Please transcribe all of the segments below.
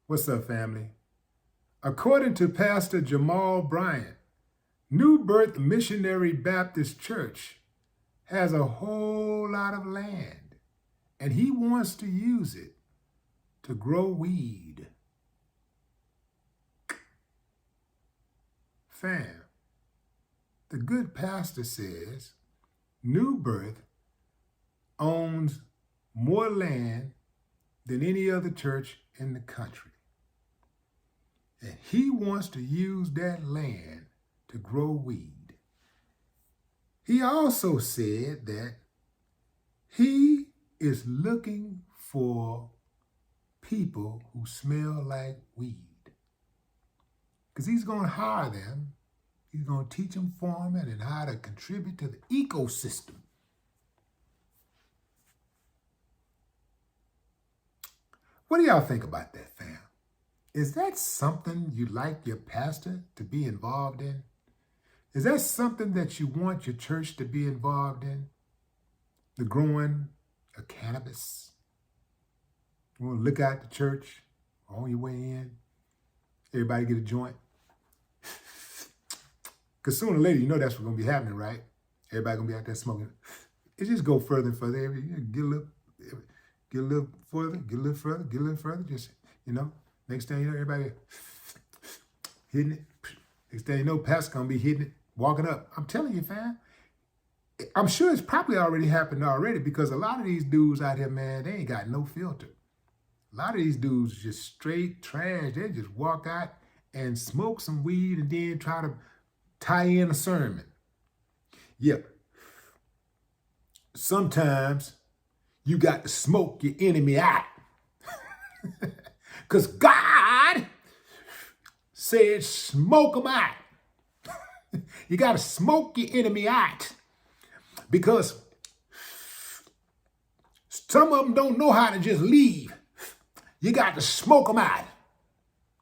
What's up, family? According to Pastor Jamal Bryant, New Birth Missionary Baptist Church has a whole lot of land, and he wants to use it to grow weed. Fam, the good pastor says New Birth owns more land than any other church in the country. And he wants to use that land to grow weed. He also said that he is looking for people who smell like weed. Because he's going to hire them. He's going to teach them farming and how to contribute to the ecosystem. What do y'all think about that, fam? Is that something you'd like your pastor to be involved in? Is that something that you want your church to be involved in? The growing of cannabis? You want to look out the church on your way in? Everybody get a joint? Because sooner or later, you know that's what's going to be happening, right? Everybody going to be out there smoking. It just go further and further. Get a little further, get a little further, get a little further. Just, next thing you know, everybody hitting it. Next thing you know, pastor's going to be hitting it, walking up. I'm telling you, fam. I'm sure it's probably already happened already because a lot of these dudes out here, man, they ain't got no filter. A lot of these dudes just straight trash. They just walk out and smoke some weed and then try to tie in a sermon. Yeah. Sometimes you got to smoke your enemy out. Because God said smoke them out. You got to smoke your enemy out. Because some of them don't know how to just leave. You got to smoke them out.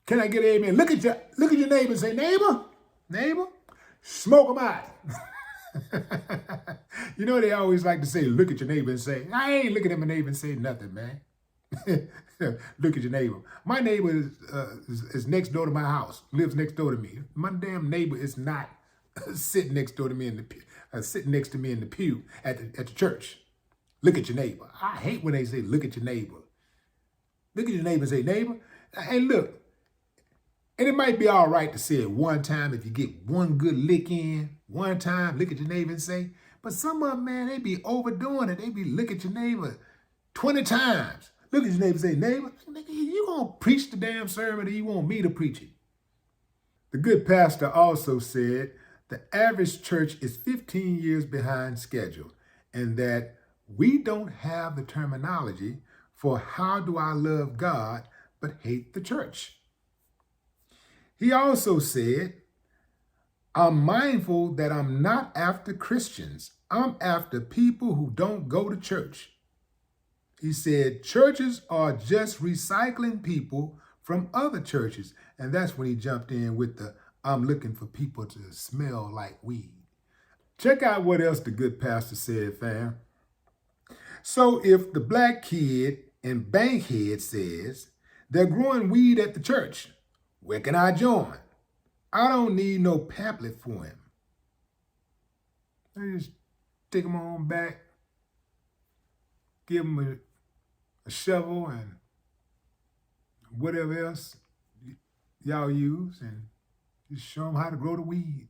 Can I get an amen? Look at your neighbor and say, neighbor, smoke them out. They always like to say, look at your neighbor and say, I ain't looking at my neighbor and say nothing, man. Look at your neighbor. My neighbor is next door to my house, lives next door to me. My damn neighbor is not sitting next door to me sitting next to me in the pew at the church. Look at your neighbor. I hate when they say, look at your neighbor. Look at your neighbor and say, neighbor, hey, look. And it might be all right to say it one time if you get one good lick in, one time, look at your neighbor and say, but some of them, man, they be overdoing it. They be look at your neighbor 20 times. Look at your neighbor and say, neighbor, you gonna preach the damn sermon or you want me to preach it? The good pastor also said the average church is 15 years behind schedule and that we don't have the terminology for how do I love God but hate the church. He also said, I'm mindful that I'm not after Christians. I'm after people who don't go to church. He said, churches are just recycling people from other churches. And that's when he jumped in with the, I'm looking for people to smell like weed. Check out what else the good pastor said, fam. So if the black kid in Bankhead says they're growing weed at the church, where can I join? I don't need no pamphlet for him. I just take him on back, give him a shovel and whatever else y'all use and just show them how to grow the weed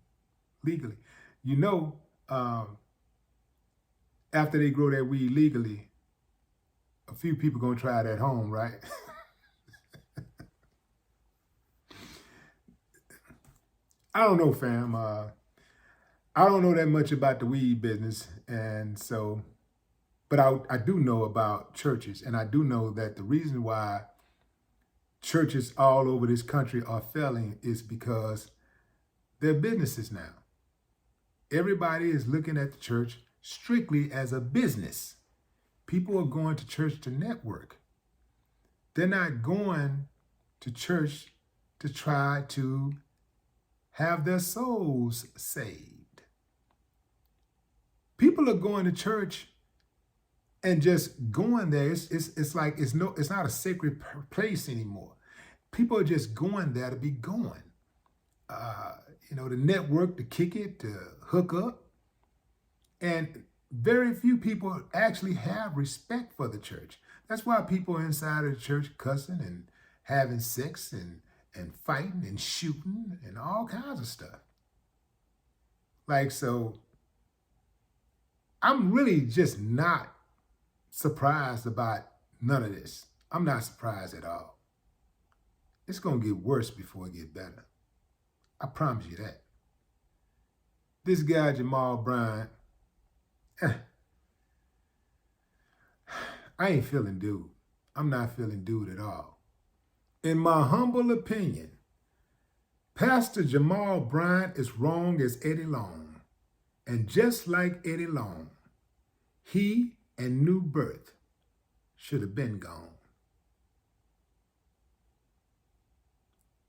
legally. After they grow that weed legally, a few people gonna try it at home, right? I don't know, fam. I don't know that much about the weed business, and so, but I do know about churches, and I do know that the reason why churches all over this country are failing is because they're businesses now. Everybody is looking at the church strictly as a business. People are going to church to network. They're not going to church to try to have their souls saved. People are going to church and just going there. It's like it's not a sacred place anymore. People are just going there to be going. The network to kick it, to hook up. And very few people actually have respect for the church. That's why people inside of the church cussing and having sex and fighting and shooting and all kinds of stuff. So I'm really just not surprised about none of this. I'm not surprised at all. It's going to get worse before it gets better. I promise you that. This guy, Jamal Bryant, I ain't feeling dude. I'm not feeling dude at all. In my humble opinion, Pastor Jamal Bryant is wrong as Eddie Long. And just like Eddie Long, he and New Birth should have been gone.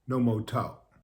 No more talk.